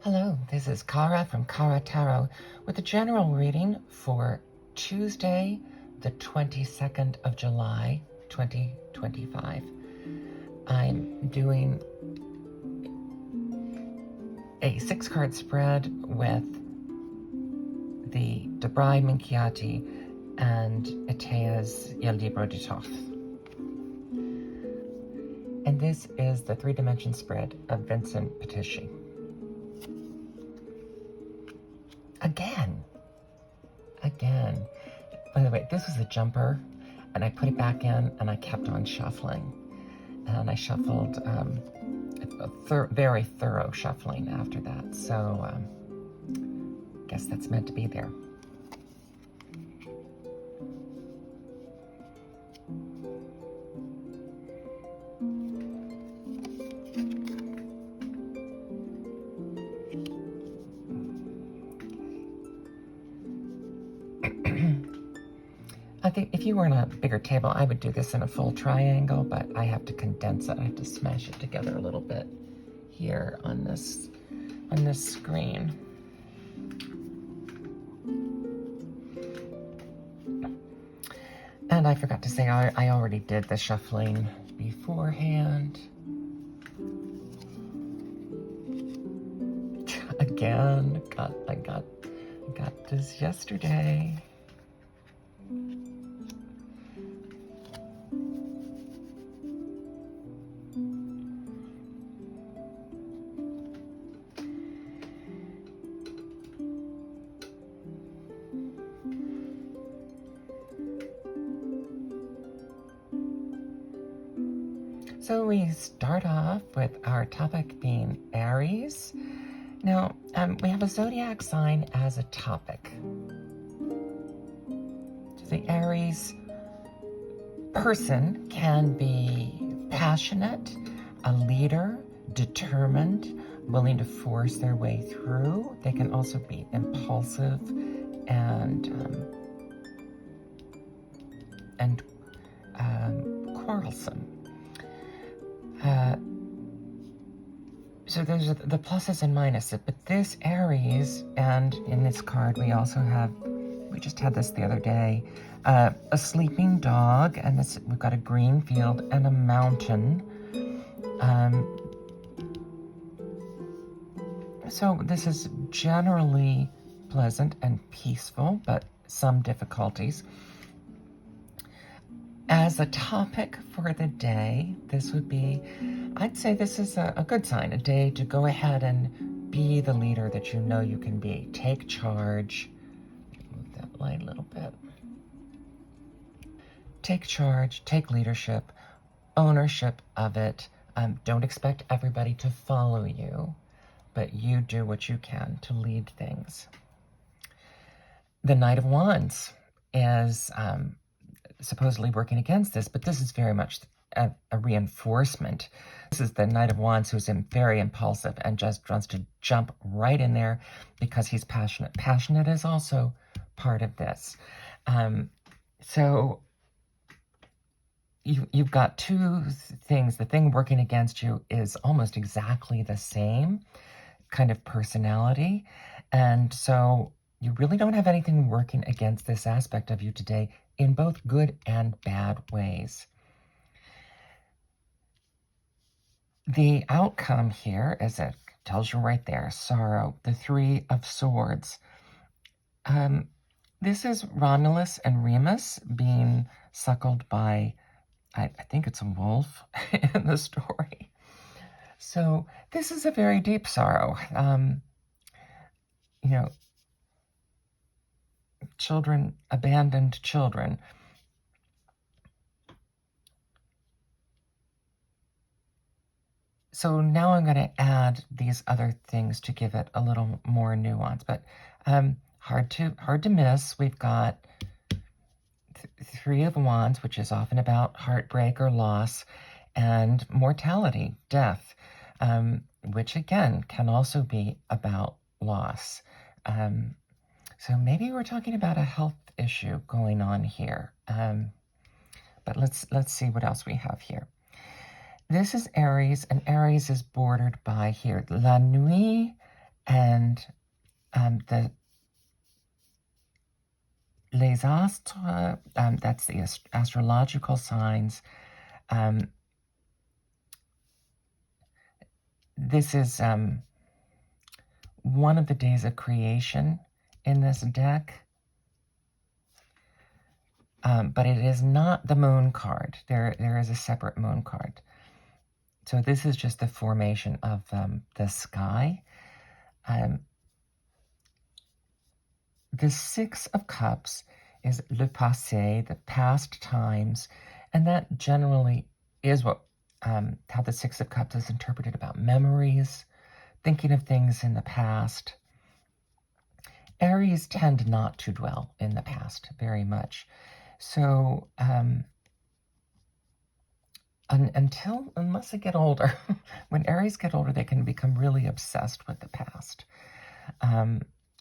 Hello, this is Kara from Kara Tarot with a general reading for Tuesday, the 22nd of July, 2025. I'm doing a 6-card spread with the Brigh Minchiate Etteilla's Libro di Thoth. And this is the 3-dimension spread of Vincent Pitisci. Again. By the way, this was a jumper, and I put it back in, and I kept on shuffling. And I shuffled, very thorough shuffling after that. So, guess that's meant to be there. I think if you were on a bigger table, I would do this in a full triangle, but I have to condense it. I have to smash it together a little bit here on this screen. And I forgot to say, I already did the shuffling beforehand. Again, I got this yesterday. So we start off with our topic being Aries. Now, we have a zodiac sign as a topic. So the Aries person can be passionate, a leader, determined, willing to force their way through. They can also be impulsive and quarrelsome. So those are the pluses and minuses. But this Aries, and in this card we also have, we just had this the other day, a sleeping dog, and we've got a green field and a mountain. So this is generally pleasant and peaceful, but some difficulties. As a topic for the day, this would be, I'd say this is a good sign, a day to go ahead and be the leader that you know you can be. Take charge. Move that light a little bit. Take charge, take leadership, ownership of it. Don't expect everybody to follow you, but you do what you can to lead things. The Knight of Wands is supposedly working against this, but this is very much a reinforcement. This is the Knight of Wands who's very impulsive and just wants to jump right in there because he's passionate. Passionate is also part of this. So you've got two things. The thing working against you is almost exactly the same kind of personality. And so you really don't have anything working against this aspect of you today in both good and bad ways. The outcome here, as it tells you right there, sorrow, the 3 of Swords. This is Romulus and Remus being suckled by, I think it's a wolf in the story. So this is a very deep sorrow. Children, abandoned children. So now I'm going to add these other things to give it a little more nuance, but hard to miss. We've got 3 of Wands, which is often about heartbreak or loss, and mortality, death, which again can also be about loss. So maybe we're talking about a health issue going on here. But let's see what else we have here. This is Aries, and Aries is bordered by here La Nuit And the les astres, that's the astrological signs. This is one of the days of creation in this deck. But it is not the moon card. There is a separate moon card. So this is just the formation of the sky. The Six of Cups is le passé, the past times, and that generally is what how the Six of Cups is interpreted about memories, thinking of things in the past. Aries tend not to dwell in the past very much. So unless they get older, when Aries get older, they can become really obsessed with the past.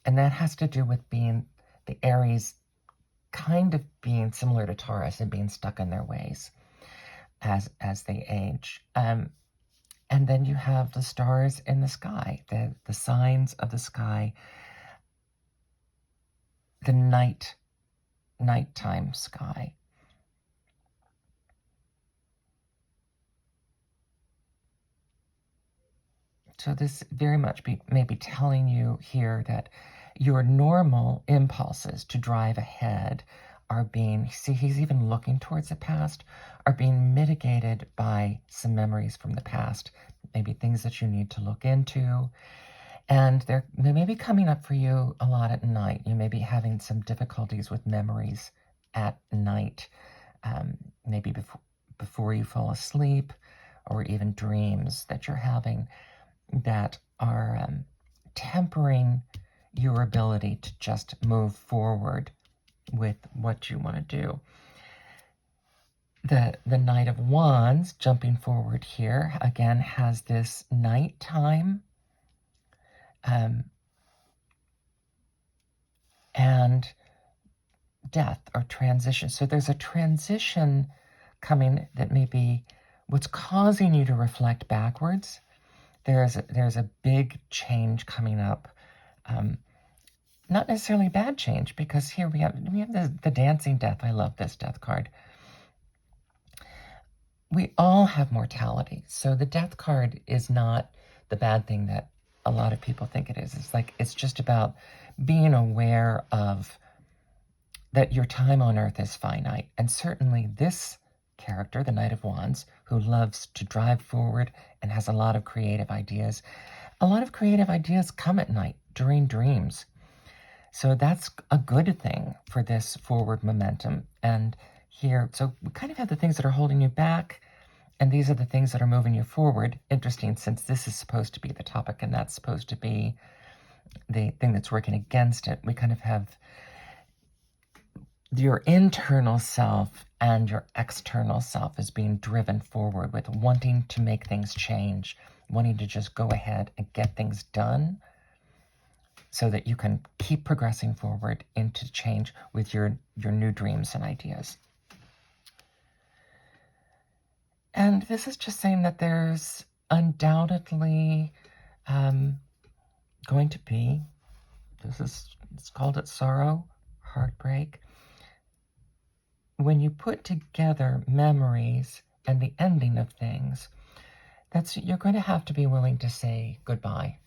And that has to do with being the Aries kind of being similar to Taurus and being stuck in their ways as they age. And then you have the stars in the sky, the signs of the sky, the nighttime sky. So this very much may be telling you here that your normal impulses to drive ahead are being, see, he's even looking towards the past, are being mitigated by some memories from the past, maybe things that you need to look into. And they may be coming up for you a lot at night. You may be having some difficulties with memories at night, maybe before you fall asleep, or even dreams that you're having that are tempering your ability to just move forward with what you want to do. The Knight of Wands, jumping forward here, again has this nighttime and death or transition. So there's a transition coming that may be what's causing you to reflect backwards. There's a big change coming up. Not necessarily bad change, because here we have the dancing death. I love this death card. We all have mortality. So the death card is not the bad thing that a lot of people think it is. It's just about being aware of that your time on earth is finite. And certainly this character, the Knight of Wands, who loves to drive forward and has a lot of creative ideas. A lot of creative ideas come at night during dreams. So that's a good thing for this forward momentum. And here, so we kind of have the things that are holding you back, and these are the things that are moving you forward. Interesting, since this is supposed to be the topic and that's supposed to be the thing that's working against it. We kind of have your internal self and your external self is being driven forward with wanting to make things change, wanting to just go ahead and get things done so that you can keep progressing forward into change with your new dreams and ideas. And this is just saying that there's undoubtedly going to be, it's called it sorrow, heartbreak. When you put together memories and the ending of things, you're going to have to be willing to say goodbye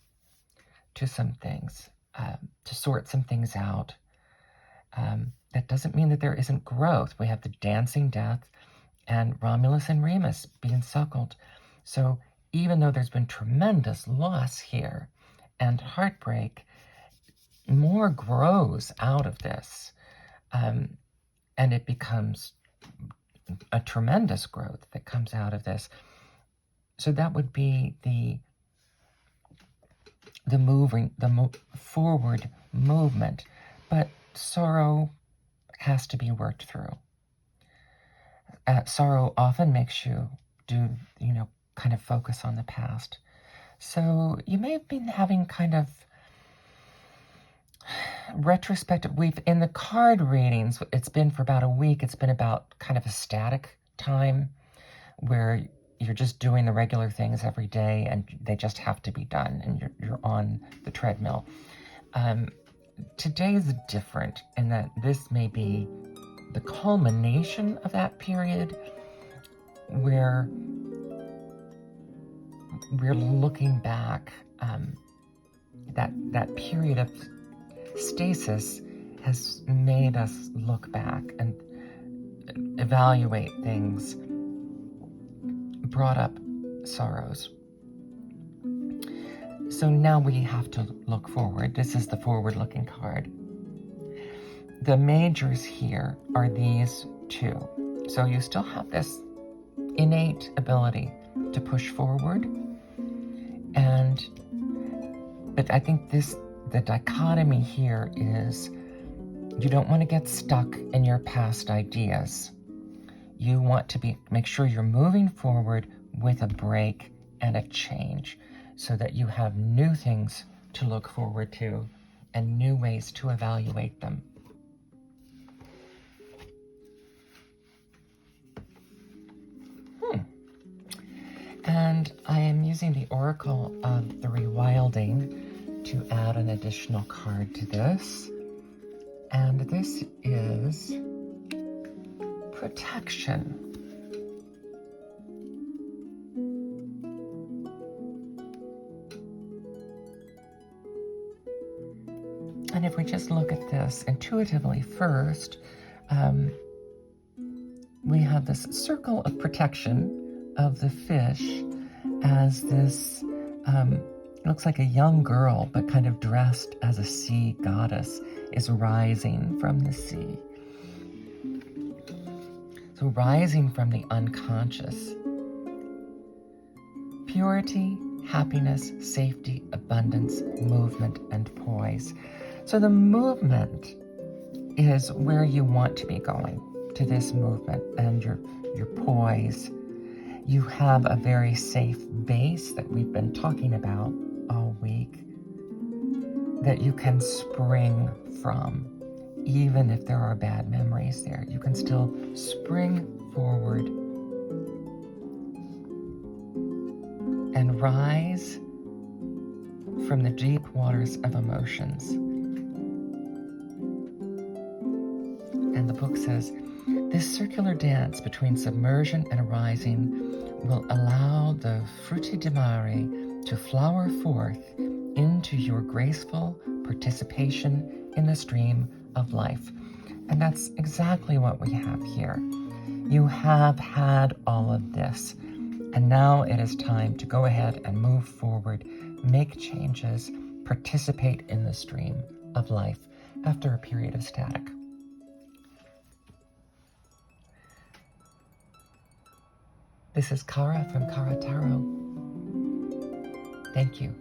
to some things, to sort some things out. That doesn't mean that there isn't growth. We have the dancing death and Romulus and Remus being suckled. So even though there's been tremendous loss here and heartbreak, more grows out of this. And it becomes a tremendous growth that comes out of this. So that would be the forward movement. But sorrow has to be worked through. Sorrow often makes you kind of focus on the past. So you may have been having kind of retrospective. In the card readings, it's been for about a week. It's been about kind of a static time where you're just doing the regular things every day and they just have to be done, and you're on the treadmill. Today is different in that this may be the culmination of that period where we're looking back. That period of stasis has made us look back and evaluate things, brought up sorrows. So now we have to look forward. This is the forward-looking card. The majors here are these two. So you still have this innate ability to push forward. But I think the dichotomy here is you don't want to get stuck in your past ideas. You want to make sure you're moving forward with a break and a change so that you have new things to look forward to and new ways to evaluate them. And I am using the Oracle of the Rewilding to add an additional card to this. And this is protection. And if we just look at this intuitively first, we have this circle of protection of the fish as this looks like a young girl, but kind of dressed as a sea goddess, is rising from the sea. So rising from the unconscious. Purity, happiness, safety, abundance, movement, and poise. So the movement is where you want to be going, to this movement, and your poise. You have a very safe base that we've been talking about all week that you can spring from. Even if there are bad memories there, you can still spring forward and rise from the deep waters of emotions. And the book says, this circular dance between submersion and arising will allow the frutti di mare to flower forth into your graceful participation in the stream of life. And that's exactly what we have here. You have had all of this, and now it is time to go ahead and move forward, make changes, participate in the stream of life after a period of static. This is Kara from Kara Tarot. Thank you.